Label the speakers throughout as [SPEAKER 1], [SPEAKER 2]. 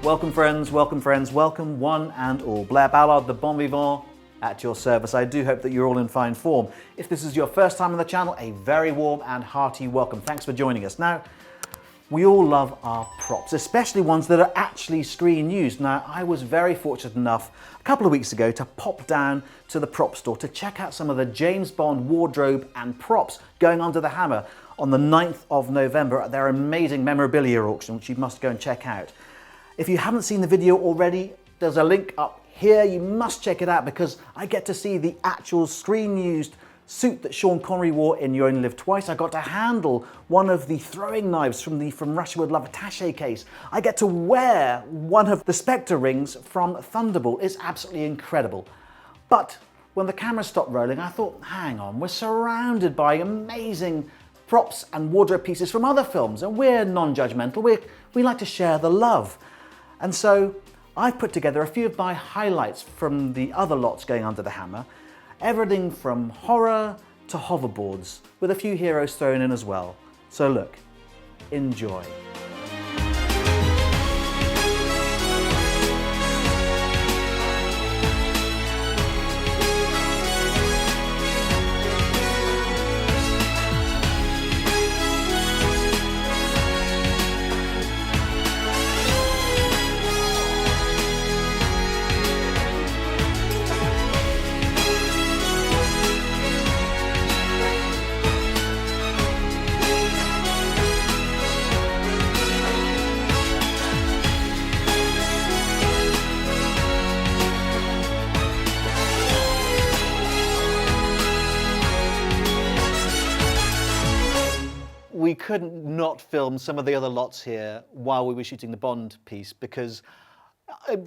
[SPEAKER 1] Welcome friends, welcome one and all. Blair Ballard, the bon vivant, at your service. I do hope that you're all in fine form. If this is your first time on the channel, a very warm and hearty welcome. Thanks for joining us. Now, we all love our props, especially ones that are actually screen used. Now, I was very fortunate enough a couple of weeks ago to pop down to the prop store to check out some of the James Bond wardrobe and props going under the hammer on the 9th of November at their amazing memorabilia auction, which you must go and check out. If you haven't seen the video already, there's a link up here. You must check it out because I get to see the actual screen-used suit that Sean Connery wore in You Only Live Twice. I got to handle one of the throwing knives from the From Russia With Love attaché case. I get to wear one of the Spectre rings from Thunderbolt. It's absolutely incredible. But when the camera stopped rolling, I thought, hang on, we're surrounded by amazing props and wardrobe pieces from other films, and we're non-judgmental. We like to share the love. And so I've put together a few of my highlights from the other lots going under the hammer, everything from horror to hoverboards, with a few heroes thrown in as well. So look, enjoy. We couldn't not film some of the other lots here while we were shooting the Bond piece because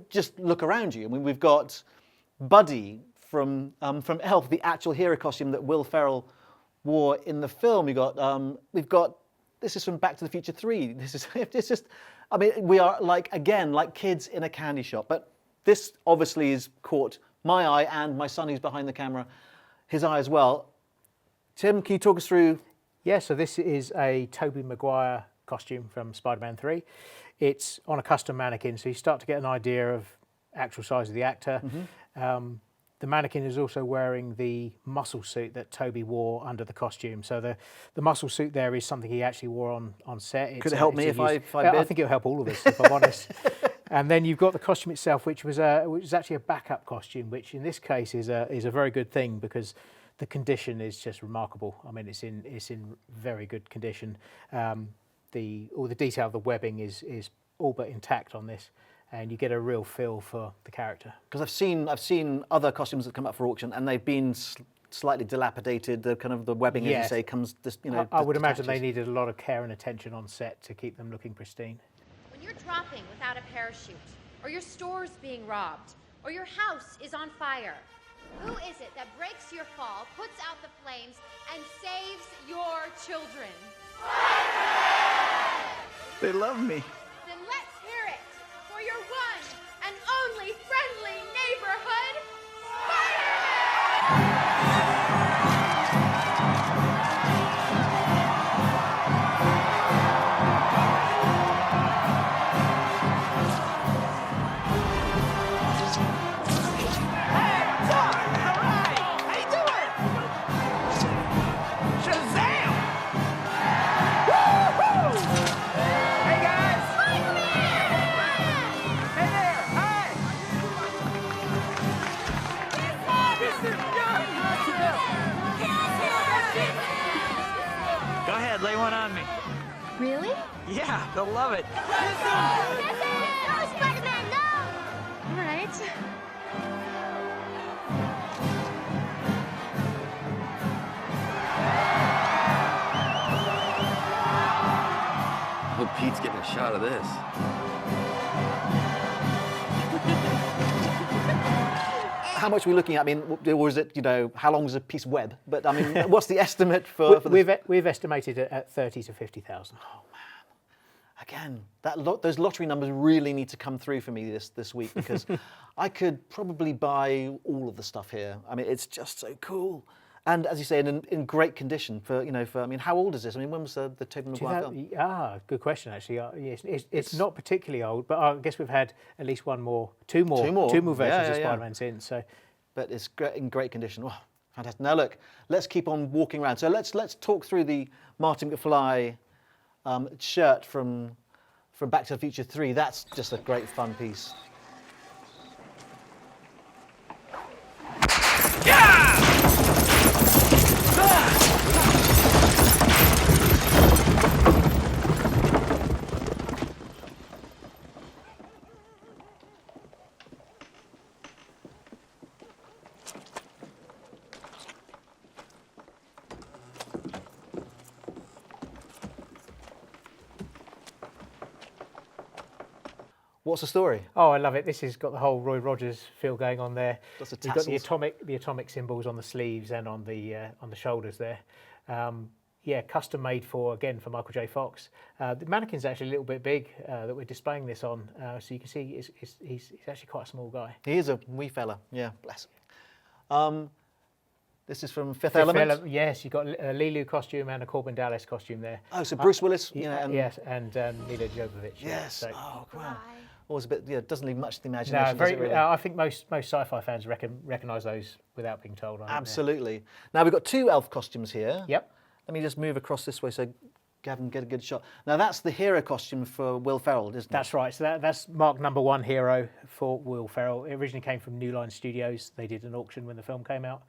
[SPEAKER 1] just look around you. I mean, we've got Buddy from Elf, the actual hero costume that Will Ferrell wore in the film. We've got this is from Back to the Future 3. It's just, I mean, we are like kids in a candy shop. But this obviously has caught my eye and my son who's behind the camera, his eye as well. Tim, can you talk us through?
[SPEAKER 2] Yeah, so this is a Tobey Maguire costume from Spider-Man 3. It's on a custom mannequin, so you start to get an idea of actual size of the actor. Mm-hmm. The mannequin is also wearing the muscle suit that Tobey wore under the costume. So the muscle suit there is something he actually wore on set.
[SPEAKER 1] Could it help me if I bid?
[SPEAKER 2] I think it'll help all of us, if I'm honest. And then you've got the costume itself, which was actually a backup costume, which in this case is a very good thing because the condition is just remarkable. I mean, it's in very good condition. All the detail of the webbing is all but intact on this, and you get a real feel for the character.
[SPEAKER 1] Because I've seen other costumes that come up for auction, and they've been slightly dilapidated. The kind of the webbing,
[SPEAKER 2] yes,
[SPEAKER 1] as you say, comes just
[SPEAKER 2] I would imagine they needed a lot of care and attention on set to keep them looking pristine.
[SPEAKER 3] When you're dropping without a parachute, or your store's being robbed, or your house is on fire, who is it that breaks your fall, puts out the flames, and saves your children?
[SPEAKER 4] They love me.
[SPEAKER 3] Then let's hear it for your one and only friendly neighborhood, Spider-Man!
[SPEAKER 4] Lay one on me.
[SPEAKER 3] Really?
[SPEAKER 4] Yeah, they'll love it.
[SPEAKER 3] No, Spider-Man, no! All right.
[SPEAKER 5] I hope Pete's getting a shot of this.
[SPEAKER 1] How much are we looking at? I mean, or is it, how long is a piece of web? But I mean, what's the estimate for
[SPEAKER 2] We've estimated it at 30 to 50,000.
[SPEAKER 1] Oh man, again, those lottery numbers really need to come through for me this week because I could probably buy all of the stuff here. I mean, it's just so cool. And as you say, in great condition for, I mean, how old is this? I mean, when was the Tobey Maguire film?
[SPEAKER 2] Good question actually. Yes, it's not particularly old, but I guess we've had at least two more versions of Spider-Man since. So,
[SPEAKER 1] but it's in great condition. Oh, fantastic! Now look, let's keep on walking around. So let's talk through the Martin McFly shirt from Back to the Future 3. That's just a great fun piece. What's the story?
[SPEAKER 2] Oh, I love it. This has got the whole Roy Rogers feel going on there.
[SPEAKER 1] Lots of
[SPEAKER 2] You've got
[SPEAKER 1] tassels.
[SPEAKER 2] the atomic symbols on the sleeves and on the shoulders there. Yeah, custom made for Michael J. Fox. The mannequin's actually a little bit big that we're displaying this on, so you can see he's actually quite a small guy.
[SPEAKER 1] He is a wee fella. Yeah, bless him. This is from Fifth Element.
[SPEAKER 2] Yes, you've got a Lilu costume and a Corbin Dallas costume there.
[SPEAKER 1] Oh, so Bruce Willis.
[SPEAKER 2] Yes, and Mila Jovovich.
[SPEAKER 1] Yes.
[SPEAKER 2] So,
[SPEAKER 1] oh, wow. Always a bit. Yeah, doesn't leave much to the imagination.
[SPEAKER 2] No,
[SPEAKER 1] does it really?
[SPEAKER 2] I think most sci-fi fans recognise those without being told.
[SPEAKER 1] Absolutely. Now we've got two elf costumes here.
[SPEAKER 2] Yep.
[SPEAKER 1] Let me just move across this way so Gavin get a good shot. Now that's the hero costume for Will Ferrell, isn't it?
[SPEAKER 2] That's right. So that's mark #1 hero for Will Ferrell. It originally came from New Line Studios. They did an auction when the film came out.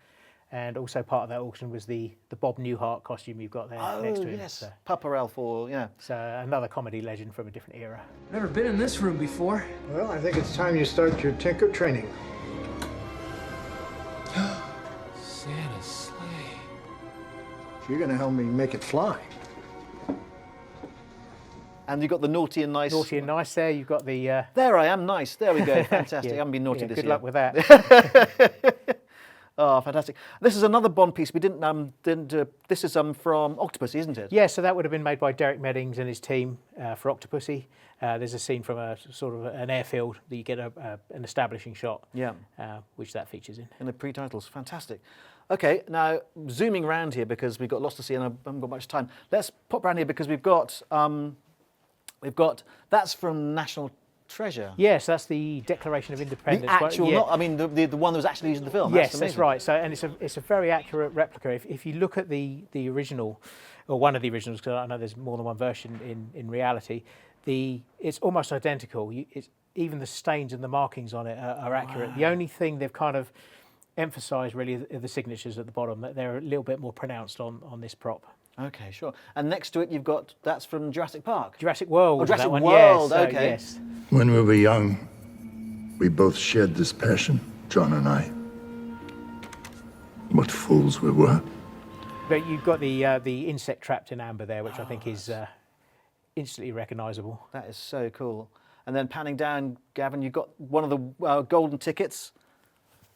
[SPEAKER 2] And also part of that auction was the Bob Newhart costume you've got there next to him.
[SPEAKER 1] Oh, yes.
[SPEAKER 2] So,
[SPEAKER 1] Papa Ralph, or,
[SPEAKER 2] so another comedy legend from a different era.
[SPEAKER 4] Never been in this room before.
[SPEAKER 6] Well, I think it's time you start your tinker training.
[SPEAKER 5] Santa's sleigh.
[SPEAKER 6] You're going to help me make it fly.
[SPEAKER 1] And you've got the naughty and nice.
[SPEAKER 2] Naughty and nice there. You've got the...
[SPEAKER 1] There I am, nice. There we go. Fantastic. I haven't been naughty this
[SPEAKER 2] good
[SPEAKER 1] year.
[SPEAKER 2] luck with that.
[SPEAKER 1] Oh, fantastic. This is another Bond piece. We didn't this is from Octopussy, isn't it?
[SPEAKER 2] Yeah, so that would have been made by Derek Meddings and his team for Octopussy. There's a scene from a sort of an airfield that you get an establishing shot, which that features in.
[SPEAKER 1] In the pre-titles. Fantastic. Okay, now zooming around here because we've got lots to see and I haven't got much time. Let's pop around here because we've got that's from National Treasure.
[SPEAKER 2] Yes, that's the Declaration of Independence.
[SPEAKER 1] The actual, not, I mean, the one that was actually used in the film.
[SPEAKER 2] Yes, that's right. So, and it's a very accurate replica. If you look at the original, or one of the originals, because I know there's more than one version in reality, it's almost identical. Even the stains and the markings on it are accurate. Wow. The only thing they've kind of emphasised really are the signatures at the bottom. That they're a little bit more pronounced on this prop.
[SPEAKER 1] Okay, sure. And next to it, you've got that's from Jurassic Park.
[SPEAKER 2] Jurassic World.
[SPEAKER 1] Oh, Jurassic
[SPEAKER 2] World.
[SPEAKER 1] Yes,
[SPEAKER 2] okay.
[SPEAKER 1] Yes.
[SPEAKER 7] When we were young, we both shared this passion, John and I. What fools we were.
[SPEAKER 2] But you've got the insect trapped in amber there, which I think is instantly recognisable.
[SPEAKER 1] That is so cool. And then panning down, Gavin, you've got one of the golden tickets.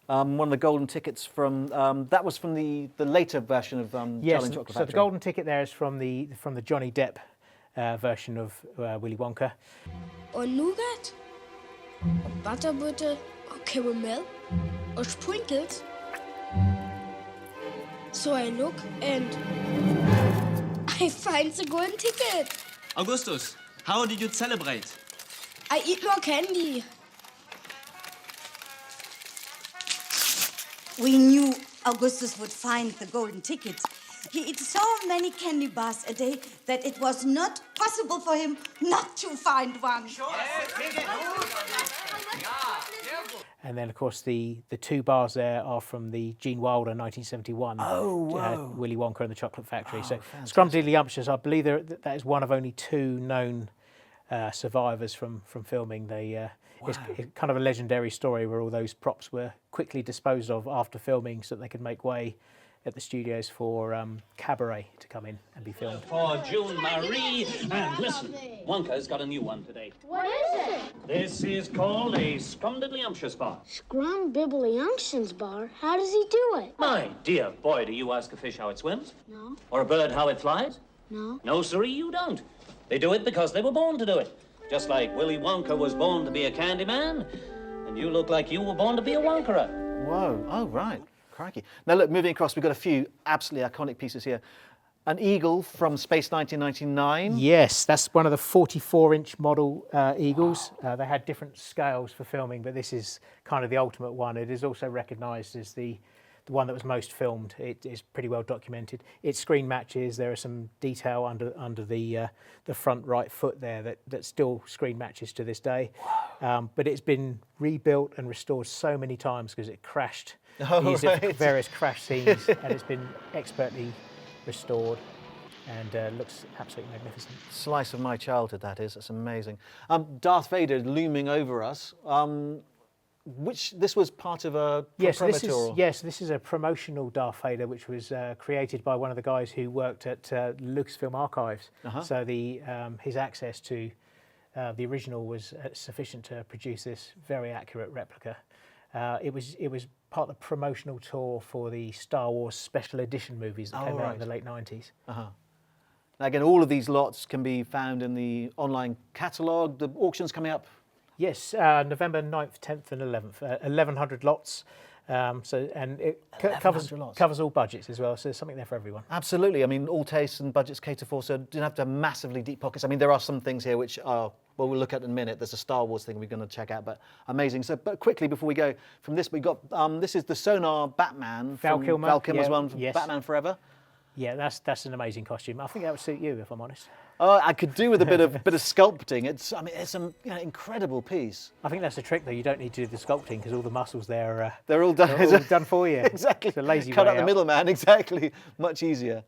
[SPEAKER 1] One of the golden tickets from that was from the later version of Charlie and Chocolate Factory.
[SPEAKER 2] So the golden ticket there is from the Johnny Depp version of Willy Wonka.
[SPEAKER 8] Und Nougat, und Butterbutter, und Caramel, und Sprinkles. So I look and I find the golden ticket.
[SPEAKER 9] Augustus, how did you celebrate?
[SPEAKER 8] I eat more candy.
[SPEAKER 10] We knew Augustus would find the golden ticket. He eats so many candy bars a day that it was not possible for him not to find one.
[SPEAKER 2] And then, of course, the two bars there are from the Gene Wilder 1971 Willy Wonka and the Chocolate Factory. So Scrumdiddlyumptious, I believe that is one of only two known survivors from filming. It's kind of a legendary story where all those props were quickly disposed of after filming so that they could make way at the studios for Cabaret to come in and be filmed.
[SPEAKER 11] For June Marie, and listen, Wonka's got a new one today.
[SPEAKER 8] What is it?
[SPEAKER 11] This is called a Scrumdiddlyumptious bar.
[SPEAKER 8] Scrumdiddlyumptious bar? How does he do it?
[SPEAKER 11] My dear boy, do you ask a fish how it swims?
[SPEAKER 8] No.
[SPEAKER 11] Or a bird how it flies?
[SPEAKER 8] No.
[SPEAKER 11] No, sirree, you don't. They do it because they were born to do it. Just like Willy Wonka was born to be a candy man, and you look like you were born to be a Wonkerer.
[SPEAKER 1] Whoa, oh, right. Crikey. Now look, moving across, we've got a few absolutely iconic pieces here. An eagle from Space 1999.
[SPEAKER 2] Yes, that's one of the 44-inch model eagles. They had different scales for filming, but this is kind of the ultimate one. It is also recognised as the one that was most filmed. It is pretty well documented. It screen matches. There are some detail under the front right foot there that still screen matches to this day. But it's been rebuilt and restored so many times because it crashed. Used it for various crash scenes, and it's been expertly restored and looks absolutely magnificent.
[SPEAKER 1] Slice of my childhood, that is. That's amazing. Darth Vader looming over us. This was part of a promoter?
[SPEAKER 2] Yes, this is a promotional Darth Vader, which was created by one of the guys who worked at Lucasfilm Archives. So his access to the original was sufficient to produce this very accurate replica. It was part of the promotional tour for the Star Wars Special Edition movies that came out in the late 90s.
[SPEAKER 1] Now again, all of these lots can be found in the online catalogue. The auction's coming up.
[SPEAKER 2] Yes, November 9th, 10th and 11th, 1,100 lots. And it covers all budgets as well, so there's something there for everyone.
[SPEAKER 1] Absolutely. I mean, all tastes and budgets cater for, so you don't have to have massively deep pockets. I mean, there are some things here which are, well, we'll look at in a minute. There's a Star Wars thing we're going to check out, but amazing. So, but quickly before we go from this, we got this is the Sonar Batman
[SPEAKER 2] Val
[SPEAKER 1] from
[SPEAKER 2] Kilmer.
[SPEAKER 1] Val Kilmer's one from Batman Forever.
[SPEAKER 2] Yeah, that's an amazing costume. I think that would suit you, if I'm honest.
[SPEAKER 1] Oh, I could do with a bit of sculpting. It's an incredible piece.
[SPEAKER 2] I think that's the trick, though. You don't need to do the sculpting because all the muscles there are
[SPEAKER 1] they're all done.
[SPEAKER 2] They're all done for you.
[SPEAKER 1] Exactly.
[SPEAKER 2] It's a lazy
[SPEAKER 1] Cut
[SPEAKER 2] way
[SPEAKER 1] out the middleman. Exactly. Much easier.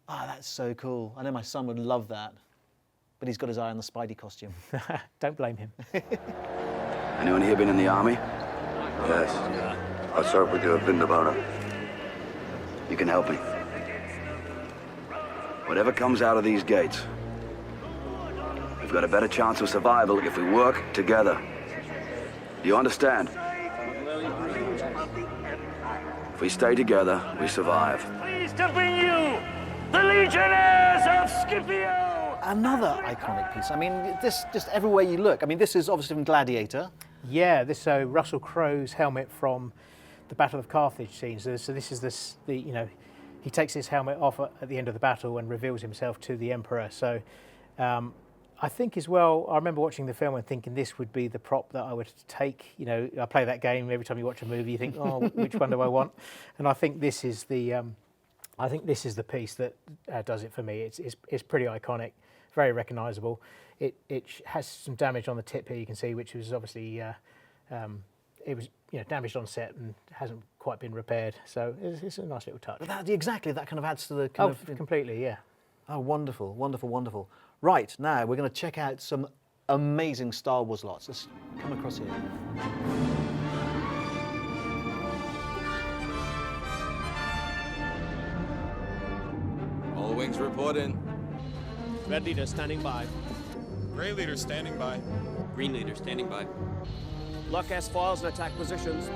[SPEAKER 1] Ah, that's so cool. I know my son would love that, but he's got his eye on the Spidey costume.
[SPEAKER 2] Don't blame him.
[SPEAKER 5] Anyone here been in the army?
[SPEAKER 7] Yes. I served with you at Vindabara.
[SPEAKER 5] You can help me. Whatever comes out of these gates, we've got a better chance of survival if we work together. Do you understand? If we stay together, we survive.
[SPEAKER 11] Pleased to bring you the Legionnaires of Scipio!
[SPEAKER 1] Another iconic piece. I mean, this just everywhere you look. I mean, this is obviously from Gladiator.
[SPEAKER 2] Yeah, this Russell Crowe's helmet from the Battle of Carthage scene. So this is he takes his helmet off at the end of the battle and reveals himself to the Emperor. So I think as well, I remember watching the film and thinking this would be the prop that I would take. You know, I play that game every time you watch a movie. You think, oh, which one do I want? And I think this is the piece that does it for me. It's pretty iconic, very recognisable. It has some damage on the tip here, you can see, which was obviously it was damaged on set and hasn't quite been repaired. So it's a nice little touch.
[SPEAKER 1] But that kind of adds to the kind of
[SPEAKER 2] completely, yeah.
[SPEAKER 1] Oh, wonderful, wonderful, wonderful. Right, now we're going to check out some amazing Star Wars lots. Let's come across here.
[SPEAKER 12] All wings report in.
[SPEAKER 13] Red leader standing by.
[SPEAKER 12] Gray leader standing by.
[SPEAKER 9] Green leader standing by.
[SPEAKER 13] Lock S files and attack positions.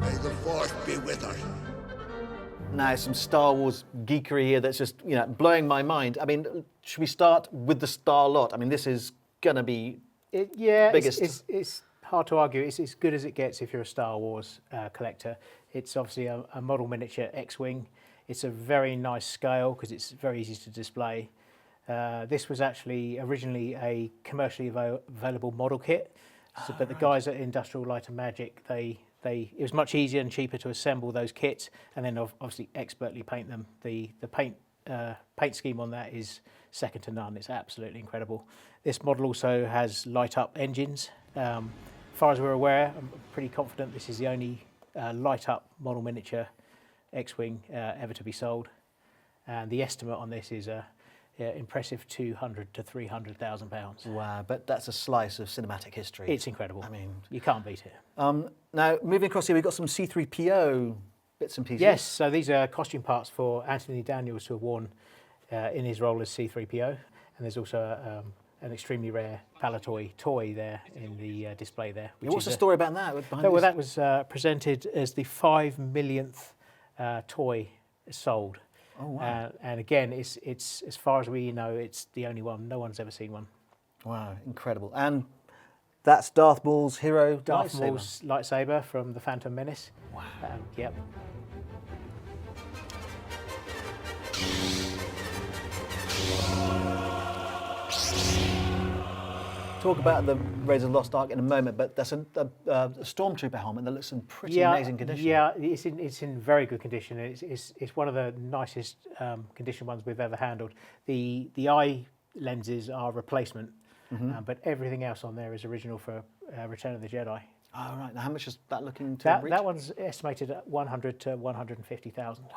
[SPEAKER 7] May the Force be with us.
[SPEAKER 1] Now, some Star Wars geekery here that's just, blowing my mind. I mean, should we start with the Star lot? I mean, this is going to be biggest.
[SPEAKER 2] It's hard to argue. It's as good as it gets if you're a Star Wars collector. It's obviously a model miniature X-Wing. It's a very nice scale because it's very easy to display. This was actually originally a commercially available model kit, but the guys at Industrial Light and Magic, it was much easier and cheaper to assemble those kits and then obviously expertly paint them. The paint scheme on that is second to none. It's absolutely incredible. This model also has light up engines. As far as we're aware, I'm pretty confident this is the only light up model miniature X-Wing ever to be sold. And the estimate on this is impressive £200,000 to £300,000.
[SPEAKER 1] Wow, but that's a slice of cinematic history.
[SPEAKER 2] It's incredible.
[SPEAKER 1] I mean,
[SPEAKER 2] you can't beat it.
[SPEAKER 1] Now, moving across here, we've got some C-3PO bits and pieces.
[SPEAKER 2] Yes, so these are costume parts for Anthony Daniels to have worn in his role as C-3PO. And there's also an extremely rare Palatoy toy there in the display there.
[SPEAKER 1] What's the story about that?
[SPEAKER 2] Well, that was presented as the 5 millionth toy sold.
[SPEAKER 1] Oh, wow.
[SPEAKER 2] And again, it's as far as we know, it's the only one. No one's ever seen one.
[SPEAKER 1] Wow, incredible. And That's Darth Maul's hero
[SPEAKER 2] Darth
[SPEAKER 1] lightsaber.
[SPEAKER 2] Maul's lightsaber from The Phantom Menace.
[SPEAKER 1] Wow.
[SPEAKER 2] Yep.
[SPEAKER 1] Talk about the Raiders of the Lost Ark in a moment, but that's a Stormtrooper helmet that looks in pretty amazing condition.
[SPEAKER 2] Yeah, it's in very good condition. It's one of the nicest condition ones we've ever handled. The eye lenses are replacement, but everything else on there is original for Return of the Jedi.
[SPEAKER 1] Oh, right. Now, how much is that looking to reach?
[SPEAKER 2] That one's estimated at 100 to 150,000. Wow.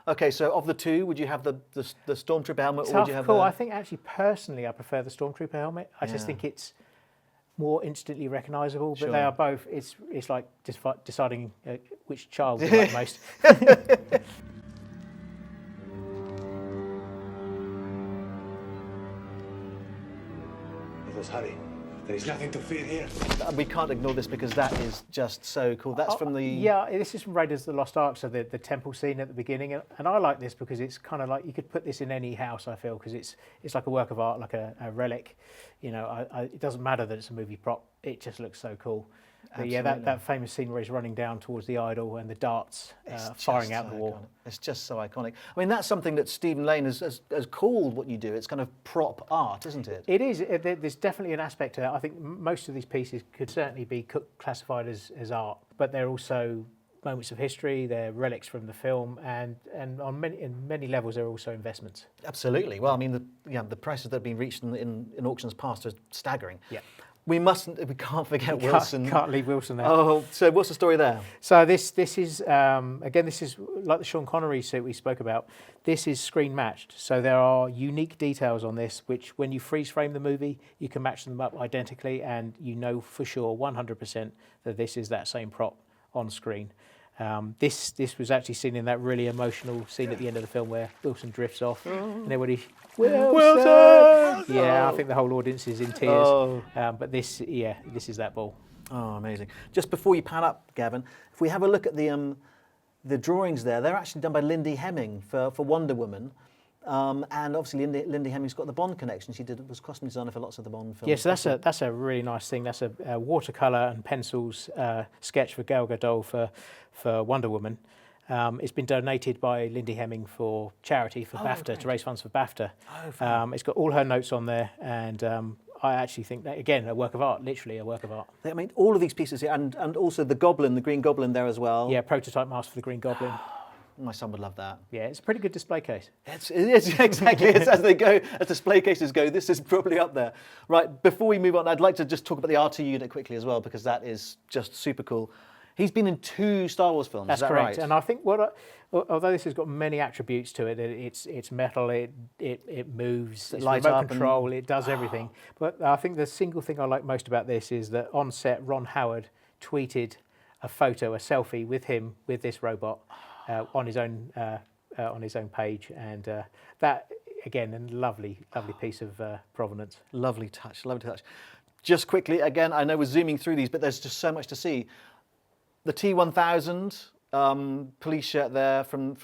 [SPEAKER 1] Okay, so of the two, would you have the Stormtrooper helmet, or would you have
[SPEAKER 2] I think actually personally I prefer the Stormtrooper helmet. I just think it's more instantly recognisable, but they are both. It's like deciding which child you like most.
[SPEAKER 14] Let us hurry. There is nothing to fear here.
[SPEAKER 1] We can't ignore this because that is just so cool. That's from the...
[SPEAKER 2] Yeah, this is from Raiders of the Lost Ark, so the temple scene at the beginning. And I like this because it's kind of like, you could put this in any house, I feel, because it's like a work of art, like a relic. You know, it doesn't matter that it's a movie prop. It just looks so cool. But yeah, that famous scene where he's running down towards the idol and the darts firing out the wall.
[SPEAKER 1] It's just so iconic. I mean, that's something that Stephen Lane has called what you do. It's kind of prop art, isn't it?
[SPEAKER 2] It is. There's definitely an aspect to that. I think most of these pieces could certainly be classified as art, but they're also moments of history, they're relics from the film, and on many levels they're also investments.
[SPEAKER 1] Absolutely. Well, I mean, the prices that have been reached in auctions past are staggering.
[SPEAKER 2] Yeah.
[SPEAKER 1] We can't forget Wilson.
[SPEAKER 2] Can't leave Wilson there.
[SPEAKER 1] Oh, so what's the story there?
[SPEAKER 2] So this is again, this is like the Sean Connery suit we spoke about. This is screen matched. So there are unique details on this, which when you freeze frame the movie, you can match them up identically, and you know for sure 100% that this is that same prop on screen. This was actually seen in that really emotional scene at the end of the film where Wilson drifts off and everybody, Wilson! Yeah, I think the whole audience is in tears.
[SPEAKER 1] Oh.
[SPEAKER 2] But this is that ball.
[SPEAKER 1] Oh, amazing. Just before you pan up, Gavin, if we have a look at the drawings there, they're actually done by Lindy Hemming for Wonder Woman. And obviously Lindy Hemming's got the Bond connection. She was costume designer for lots of the Bond films.
[SPEAKER 2] Yeah, so that's a really nice thing. That's a watercolour and pencils sketch for Gal Gadot for Wonder Woman. It's been donated by Lindy Hemming for charity, for BAFTA, to raise funds for BAFTA. It's got all her notes on there, and I actually think that, again, a work of art, literally a work of art.
[SPEAKER 1] I mean, all of these pieces here, and also the Goblin, the Green Goblin there as well.
[SPEAKER 2] Yeah, prototype mask for the Green Goblin.
[SPEAKER 1] My son would love that.
[SPEAKER 2] Yeah, it's a pretty good display case.
[SPEAKER 1] It is exactly. As display cases go, this is probably up there. Right, before we move on, I'd like to just talk about the R2 unit quickly as well, because that is just super cool. He's been in 2 Star Wars films,
[SPEAKER 2] That's
[SPEAKER 1] is that
[SPEAKER 2] correct.
[SPEAKER 1] right?
[SPEAKER 2] And I think although this has got many attributes to it, it's metal, it moves, it's
[SPEAKER 1] light
[SPEAKER 2] remote
[SPEAKER 1] up
[SPEAKER 2] control, it does everything. But I think the single thing I like most about this is that on set, Ron Howard tweeted a photo, a selfie with him, with this robot, on his own page, and that again, a lovely piece of provenance.
[SPEAKER 1] Lovely touch, lovely touch. Just quickly, again, I know we're zooming through these, but there's just so much to see. The T-1000 police shirt there from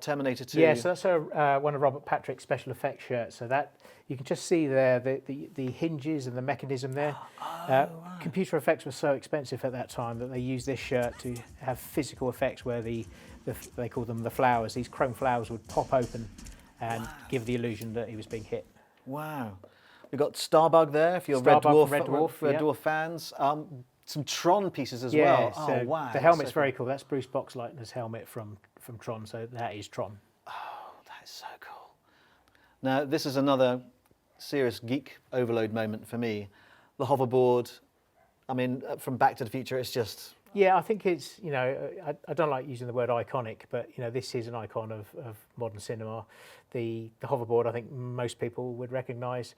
[SPEAKER 1] Terminator 2.
[SPEAKER 2] Yeah, so that's one of Robert Patrick's special effects shirts. So that you can just see there the hinges and the mechanism there. Right. Computer effects were so expensive at that time that they used this shirt to have physical effects where they call them the flowers. These chrome flowers would pop open and give the illusion that he was being hit.
[SPEAKER 1] Wow. We've got Starbug there, if you're Red Dwarf fans. Some Tron pieces as well.
[SPEAKER 2] So
[SPEAKER 1] oh, wow.
[SPEAKER 2] The helmet's very cool. That's Bruce Boxleitner's helmet from Tron, so that is Tron.
[SPEAKER 1] Oh, that is so cool. Now, this is another serious geek overload moment for me. The hoverboard, I mean, from Back to the Future, it's just...
[SPEAKER 2] Yeah, I think it's, you know, I don't like using the word iconic, but, you know, this is an icon of modern cinema. The hoverboard, I think most people would recognise.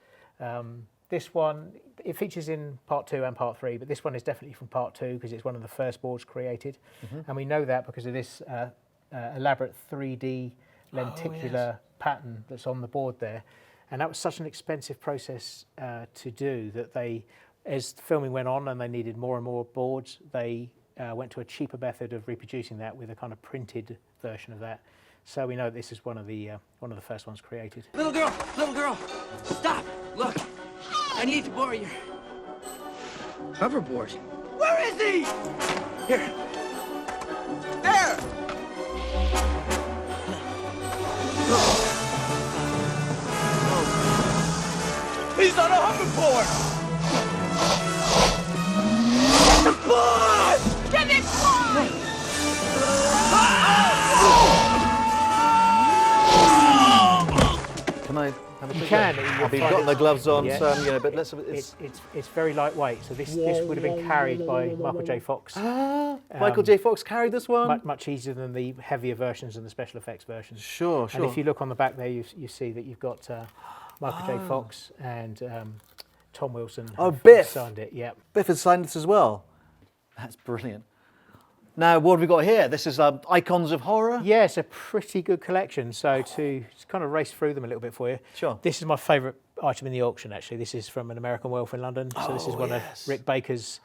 [SPEAKER 2] This one, it features in Part 2 and Part 3, but this one is definitely from Part 2 because it's one of the first boards created. And we know that because of this elaborate 3D lenticular pattern that's on the board there. And that was such an expensive process to do that they, as filming went on and they needed more and more boards, they went to a cheaper method of reproducing that with a kind of printed version of that. So we know this is one of the first ones created.
[SPEAKER 15] Little girl, stop! Look, I need to borrow your
[SPEAKER 4] Hoverboard.
[SPEAKER 5] Where is he? Here. There! He's on a hoverboard! Board!
[SPEAKER 8] Give it fly!
[SPEAKER 1] Can I have a quick
[SPEAKER 2] can.
[SPEAKER 1] look? I've got the gloves on,
[SPEAKER 2] Yeah.
[SPEAKER 1] so you know, but let's have it.
[SPEAKER 2] It's very lightweight, so this would have been carried by Michael J. Fox.
[SPEAKER 1] Michael J. Fox carried this one?
[SPEAKER 2] Much easier than the heavier versions and the special effects versions.
[SPEAKER 1] Sure, sure.
[SPEAKER 2] And if you look on the back there, you see that you've got Michael J. Fox and Tom Wilson.
[SPEAKER 1] Oh,
[SPEAKER 2] have
[SPEAKER 1] Biff.
[SPEAKER 2] signed it, yeah.
[SPEAKER 1] Biff has signed this as well. That's brilliant. Now, what have we got here? This is Icons of Horror?
[SPEAKER 2] Yeah, it's a pretty good collection. So to kind of race through them a little bit for you.
[SPEAKER 1] Sure.
[SPEAKER 2] This is my favourite item in the auction, actually. This is from an American Werewolf in London. So this is one of Rick Baker's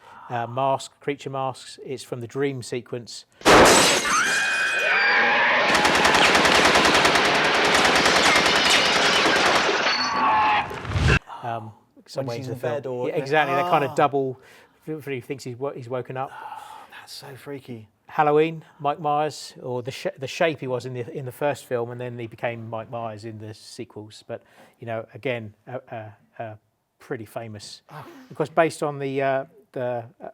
[SPEAKER 2] creature masks. It's from the Dream sequence. Some
[SPEAKER 1] When
[SPEAKER 2] way
[SPEAKER 1] he's
[SPEAKER 2] into
[SPEAKER 1] in
[SPEAKER 2] the film.
[SPEAKER 1] bed or...
[SPEAKER 2] Yeah, exactly, that kind of double, if he thinks he's woken up.
[SPEAKER 1] That's so freaky.
[SPEAKER 2] Halloween, Mike Myers, or the shape he was in the first film, and then he became Mike Myers in the sequels. But you know, again, pretty famous, because based on the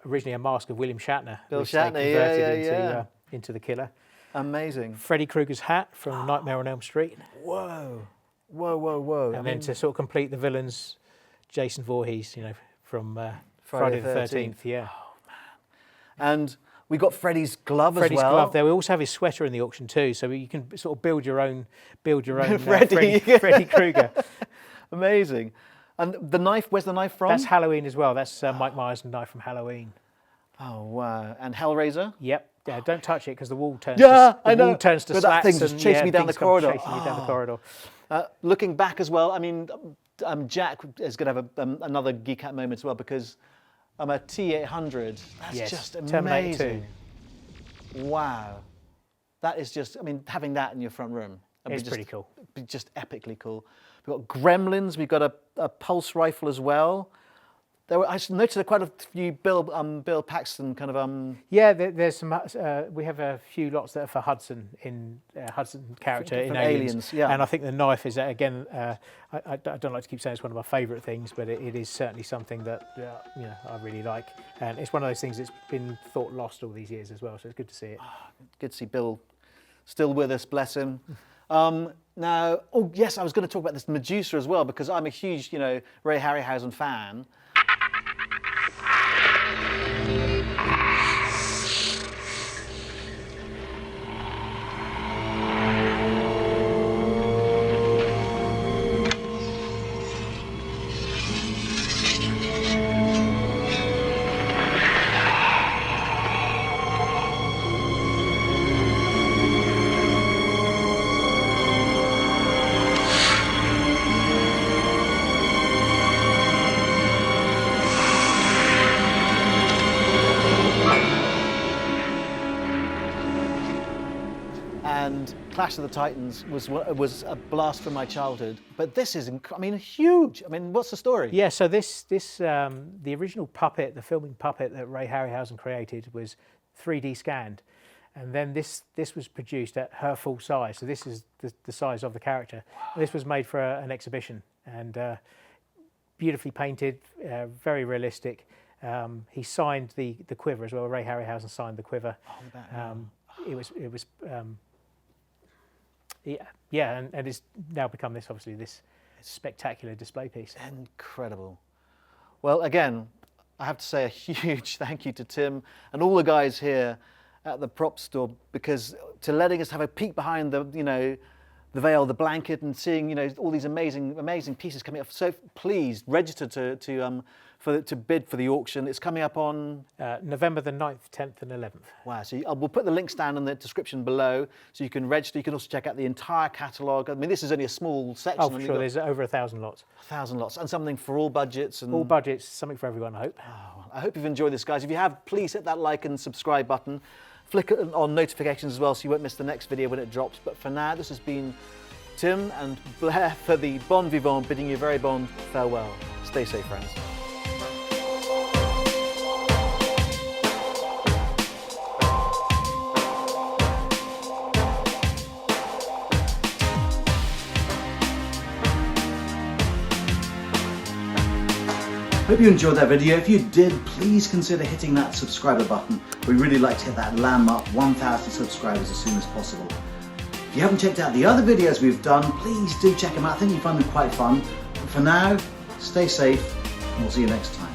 [SPEAKER 2] originally a mask of William Shatner,
[SPEAKER 1] Bill
[SPEAKER 2] which they
[SPEAKER 1] Shatner,
[SPEAKER 2] converted into the killer.
[SPEAKER 1] Amazing.
[SPEAKER 2] Freddy Krueger's hat from Nightmare on Elm Street.
[SPEAKER 1] Whoa, whoa, whoa, whoa!
[SPEAKER 2] And then to sort of complete the villains, Jason Voorhees, you know, from Friday the 13th. Yeah.
[SPEAKER 1] And we got Freddy's glove
[SPEAKER 2] Freddy's
[SPEAKER 1] as well.
[SPEAKER 2] glove there. We also have his sweater in the auction too, so you can sort of build your own
[SPEAKER 1] Freddy
[SPEAKER 2] Krueger.
[SPEAKER 1] Amazing. And the knife, where's the knife from?
[SPEAKER 2] That's Halloween as well. That's Mike Myers' knife from Halloween.
[SPEAKER 1] Oh, wow. And Hellraiser?
[SPEAKER 2] Yep. Yeah, don't touch it because the wall turns
[SPEAKER 1] wall
[SPEAKER 2] turns to
[SPEAKER 1] but
[SPEAKER 2] slats.
[SPEAKER 1] that thing just chased me down the corridor.
[SPEAKER 2] Chasing you down the corridor.
[SPEAKER 1] Looking back as well, I mean, Jack is going to have another Geek Out moment as well, because I'm a T800. That's just amazing.
[SPEAKER 2] 2.
[SPEAKER 1] Wow. That is just, I mean, having that in your front room.
[SPEAKER 2] It's pretty cool.
[SPEAKER 1] Be just epically cool. We've got Gremlins, we've got a pulse rifle as well. I noticed quite a few Bill Paxton kind of
[SPEAKER 2] Yeah, there's some. We have a few lots that are for Hudson character in Aliens.
[SPEAKER 1] Yeah.
[SPEAKER 2] And I think the knife is again. I don't like to keep saying it's one of my favourite things, but it is certainly something that I really like, and it's one of those things that's been thought lost all these years as well. So it's good to see it.
[SPEAKER 1] Good to see Bill still with us, bless him. Now, oh yes, I was going to talk about this Medusa as well, because I'm a huge, Ray Harryhausen fan. And Clash of the Titans was a blast from my childhood. But this is, huge. I mean, what's the story?
[SPEAKER 2] Yeah, so the original puppet, the filming puppet that Ray Harryhausen created was 3D scanned. And then this was produced at her full size. So this is the size of the character. Wow. This was made for an exhibition, and beautifully painted, very realistic. He signed the quiver as well. Ray Harryhausen signed the quiver. It was and it's now become this spectacular display piece.
[SPEAKER 1] Incredible. Well, again, I have to say a huge thank you to Tim and all the guys here at the prop store, because to letting us have a peek behind the veil, the blanket, and seeing all these amazing pieces coming up. So please register to bid for the auction. It's coming up on
[SPEAKER 2] November the 9th, 10th and 11th.
[SPEAKER 1] Wow, so we'll put the links down in the description below so you can register. You can also check out the entire catalogue. I mean, this is only a small section.
[SPEAKER 2] Oh, for sure, there's over 1,000 lots.
[SPEAKER 1] 1,000 lots, and something for all budgets.
[SPEAKER 2] All budgets, something for everyone, I hope.
[SPEAKER 1] Oh, I hope you've enjoyed this, guys. If you have, please hit that like and subscribe button. Flick on notifications as well so you won't miss the next video when it drops. But for now, this has been Tim and Blair for the Bon Vivant, bidding you very bon farewell. Stay safe, friends. Hope you enjoyed that video. If you did, please consider hitting that subscriber button. We'd really like to hit that landmark 1,000 subscribers as soon as possible. If you haven't checked out the other videos we've done, please do check them out. I think you find them quite fun. But for now, stay safe, and we'll see you next time.